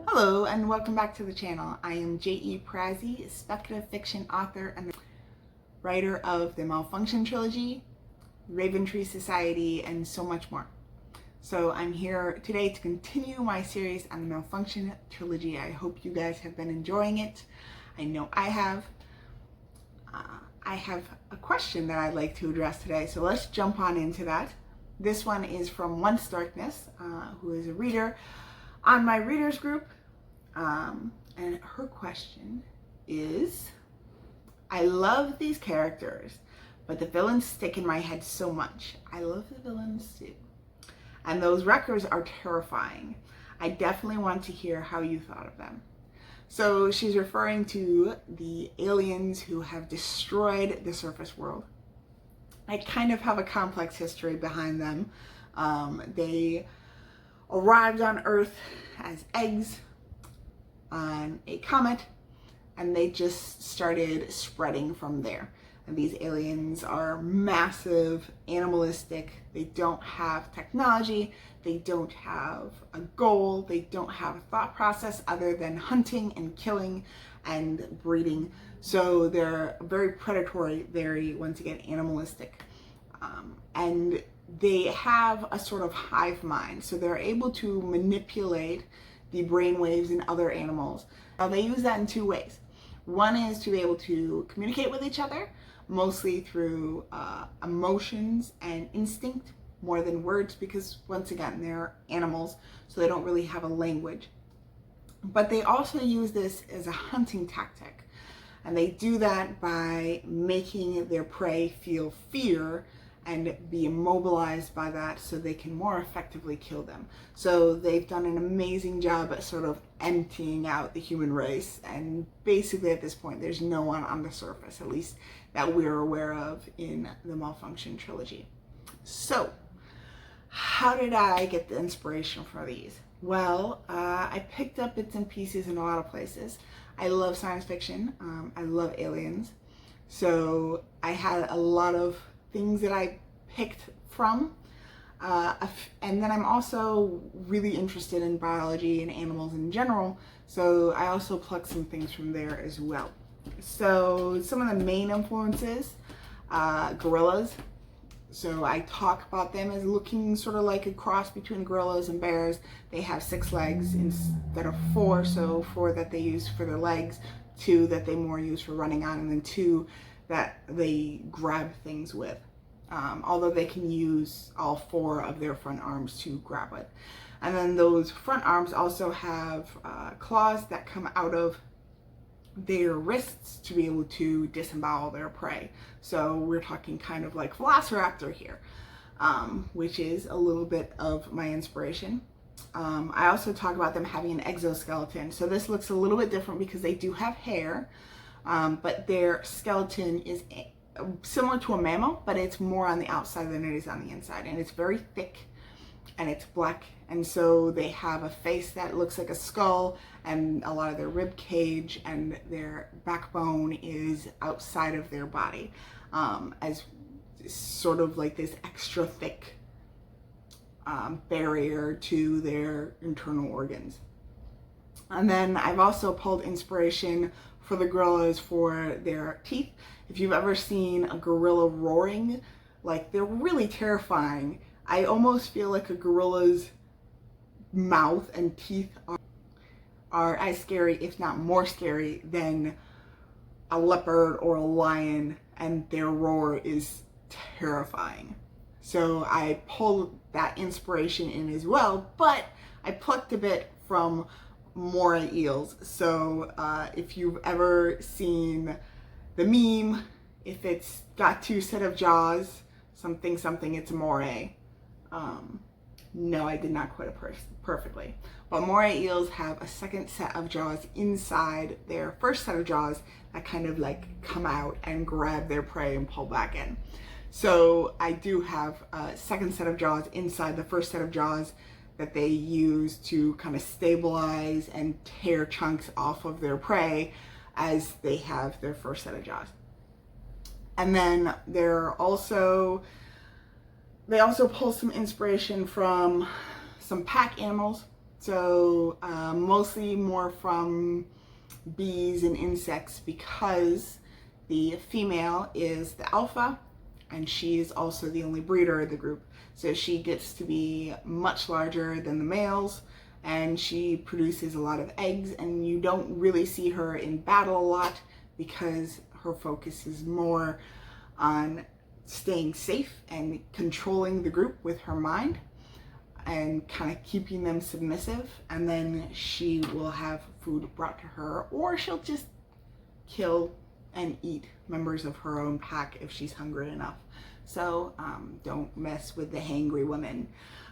Hello and welcome back to the channel. I am J.E. Prazzi, speculative fiction author and writer of the Malfunction Trilogy, Raven Tree Society, and so much more. So I'm here today to continue my series on the Malfunction Trilogy. I hope you guys have been enjoying it. I know I have. I have a question that I'd like to address today, so let's jump on into that. This one is from Once Darkness, who is a reader on my readers group. And her question is, I love these characters, but the villains stick in my head so much. I love the villains too. And those wreckers are terrifying. I definitely want to hear how you thought of them. So she's referring to the aliens who have destroyed the surface world. I kind of have a complex history behind them. They arrived on Earth as eggs on a comet, and they just started spreading from there. And these aliens are massive, animalistic. They don't have technology. They don't have a goal. They don't have a thought process other than hunting and killing and breeding. So they're very predatory, very, once again, animalistic. And they have a sort of hive mind. So they're able to manipulate the brainwaves in other animals. Now they use that in two ways. One is to be able to communicate with each other, mostly through emotions and instinct more than words, because once again, they're animals, so they don't really have a language. But they also use this as a hunting tactic. And they do that by making their prey feel fear and be immobilized by that so they can more effectively kill them. So they've done an amazing job at sort of emptying out the human race, and basically at this point there's no one on the surface, at least that we're aware of in the Malfunction Trilogy. So how did I get the inspiration for these? Well, I picked up bits and pieces in a lot of places. I love science fiction. I love aliens. So I had a lot of things that I picked from. And then I'm also really interested in biology and animals in general. So I also plucked some things from there as well. So some of the main influences, gorillas. So I talk about them as looking sort of like a cross between gorillas and bears. They have 6 legs instead of 4, so 4 that they use for their legs, 2 that they more use for running on, and then 2 that they grab things with. Although they can use all 4 of their front arms to grab it. And then those front arms also have claws that come out of their wrists to be able to disembowel their prey. So we're talking kind of like Velociraptor here, which is a little bit of my inspiration. I also talk about them having an exoskeleton. So this looks a little bit different because they do have hair, but their skeleton is similar to a mammal, but it's more on the outside than it is on the inside, and it's very thick and it's black, and so they have a face that looks like a skull, and a lot of their rib cage and their backbone is outside of their body, as sort of like this extra thick barrier to their internal organs. And then I've also pulled inspiration for the gorillas for their teeth. If you've ever seen a gorilla roaring, like, they're really terrifying. I almost feel like a gorilla's mouth and teeth are as scary, if not more scary, than a leopard or a lion, and their roar is terrifying. So I pulled that inspiration in as well, but I plucked a bit from moray eels. So if you've ever seen the meme, if it's got 2 sets of jaws, something, it's a moray. No, I did not quite it perfectly. But moray eels have a second set of jaws inside their first set of jaws that kind of like come out and grab their prey and pull back in. So I do have a second set of jaws inside the first set of jaws that they use to kind of stabilize and tear chunks off of their prey as they have their first set of jaws. And then there are also They also pull some inspiration from some pack animals, so mostly more from bees and insects, because the female is the alpha and she is also the only breeder of the group. So she gets to be much larger than the males, and she produces a lot of eggs, and you don't really see her in battle a lot because her focus is more on staying safe and controlling the group with her mind and kind of keeping them submissive, and then she will have food brought to her, or she'll just kill and eat members of her own pack if she's hungry enough. So don't mess with the hangry women.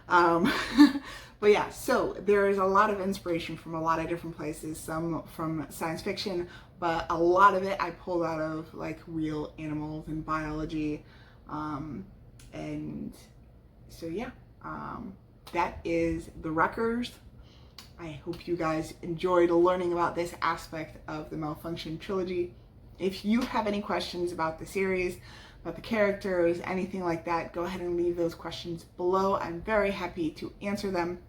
But yeah, so there is a lot of inspiration from a lot of different places, some from science fiction, but a lot of it I pulled out of like real animals and biology. And so yeah, that is the Wreckers. I hope you guys enjoyed learning about this aspect of the Malfunction trilogy. If you have any questions about the series, about the characters, anything like that, go ahead and leave those questions below. I'm very happy to answer them.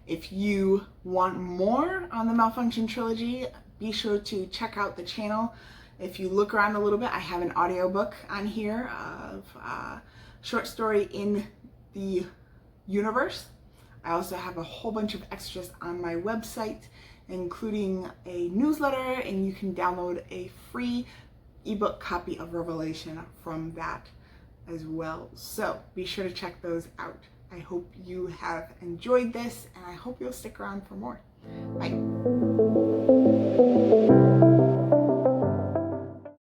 If you want more on the Malfunction trilogy, be sure to check out the channel. If you look around a little bit, I have an audiobook on here of a short story in the universe. I also have a whole bunch of extras on my website, including a newsletter, and you can download a free ebook copy of Revelation from that as well. So be sure to check those out. I hope you have enjoyed this, and I hope you'll stick around for more. Bye.